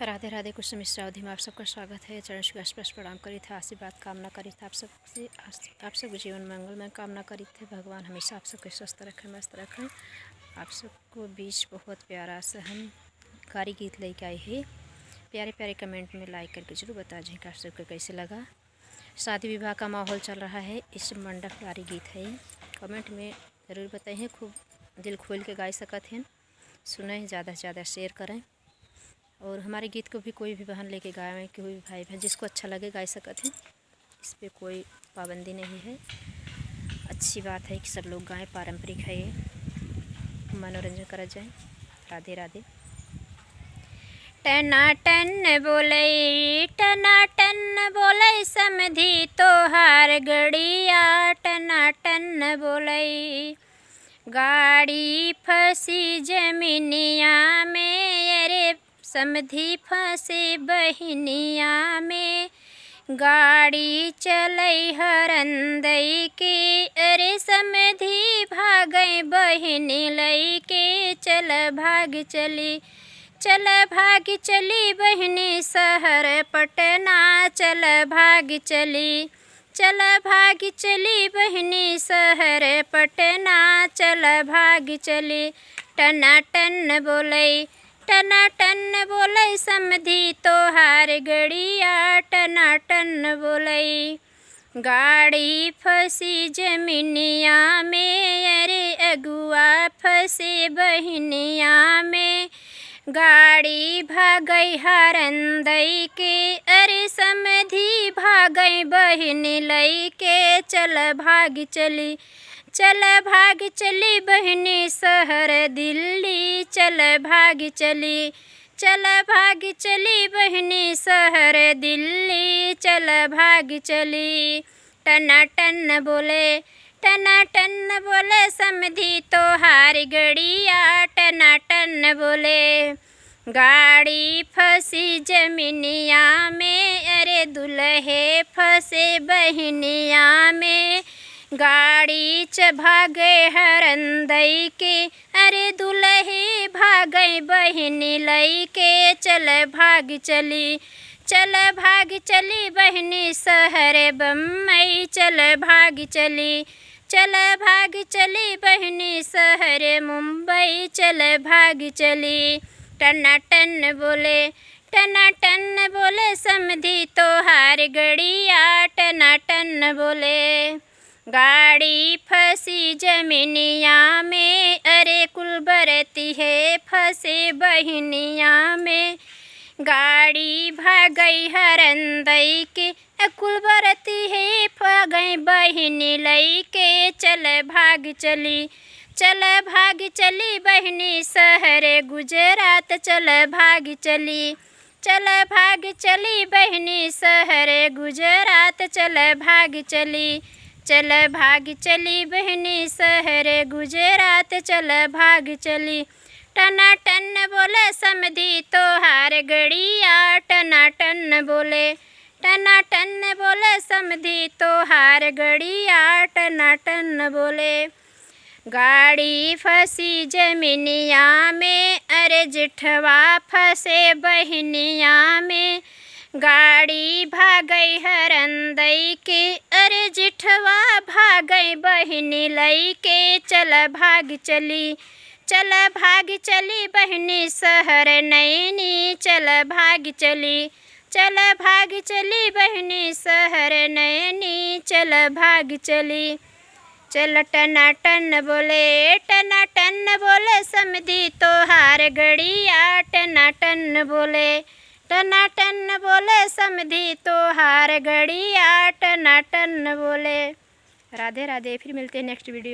राधे राधे। कुछ मिश्रा अवधि में आप सबका स्वागत है। चरण श्री स्पर्श प्रणाम करी थे, आशीर्वाद कामना करी थे। आप सब जीवन मंगल में कामना करी थे। भगवान हमेशा आप सबको स्वस्थ रखें, मस्त रखें। आप सबको बीच बहुत प्यारा सा हम कारी गीत लेके आए हैं। प्यारे प्यारे कमेंट में लाइक करके जरूर बता दें कि आप सबको कैसे लगा। शादी विवाह का माहौल चल रहा है, इस मंडप कारी गीत है। कमेंट में ज़रूर बताइए, खूब दिल खोल के गा सकत हैं। सुने, ज़्यादा से ज़्यादा शेयर करें और हमारे गीत को भी कोई भी बहन लेके गाएं, कोई भी भाई बहन जिसको अच्छा लगे गा सकते हैं। इस पर कोई पाबंदी नहीं है। अच्छी बात है कि सब लोग गाएं, पारंपरिक है ये, मनोरंजन करा जाए। राधे राधे। टनाटन बोले टनाटन बोले समधी तोहार गड़िया, टनाटन बोले गाड़ी फंसी जमीनिया में, अरे समधी फंसे बहनिया में। गाड़ी चलई हरंदई के, अरे समधी भागई बहनी लई के। चल भाग चली, चल भाग चली बहनी शहर पटना, चल भाग चली, चल भाग चली बहनी शहर पटना, चल भाग चली। टनाटन बोले टनाटन बोले समधी तोहार गड़िया, टनाटन बोले गाड़ी फंसी जमीनिया में, अरे अगुआ फंसे बहनिया में। गाड़ी भागई हरंदई के, अरे समधी भागई बहनी लई के। चल भाग चली, चल भाग चली बहनी शहर दिल्ली, चल भाग चली, चल भाग चली बहनी शहर दिल्ली, चल भाग चली। टनाटन बोले टनाटन बोले समधी तोहार गड़िया, टनाटन बोले गाड़ी फंसी जमीनिया में, अरे दुल्हे फंसे बहनिया में। गाड़ी भागे हरंदई के, अरे दुल्हे भागे बहनी लई के। चल भाग चली, चल भाग चली बहनी शहर बम्बई, चल भाग चली, चल भाग चली बहनी शहर मुंबई, चल भाग चली। टनाटन बोले टनाटन बोले समधी तोहार गड़िया, टनाटन बोले गाड़ी फंसी जमीनिया में, अरे कुलबरती है फंसे बहनिया में। गाड़ी भागई हरंदई के, कुलबरती है भागई बहनी लई के। चल भाग चली, चल भाग चली बहनी शहर गुजरात, चल भाग चली, चल भाग चली बहनी शहर गुजरात, चल भाग चली, चल भाग चली बहनी शहर गुजरात, चल भाग चली। टनाटन बोले समधी तोहार गड़िया, टनाटन बोले टनाटन बोले समधी तोहार गड़िया, टनाटन बोले गाड़ी फंसी जमीनिया में, अरे जिठवा फंसे बहनिया में। गाड़ी भागई हरंदई के, अरे जिठवा भागई बहनी लई के। चल भाग चली, चल भाग चली बहनी शहर नैनी, चल भाग चली, चल भाग चली बहनी शहर नैनी, चल भाग चली। चल टनाटन बोले समधी तोहार गड़िया, टनाटन बोले टनाटन बोले समधी तोहार गड़िया, टनाटन बोले। राधे राधे। फिर मिलते हैं नेक्स्ट वीडियो।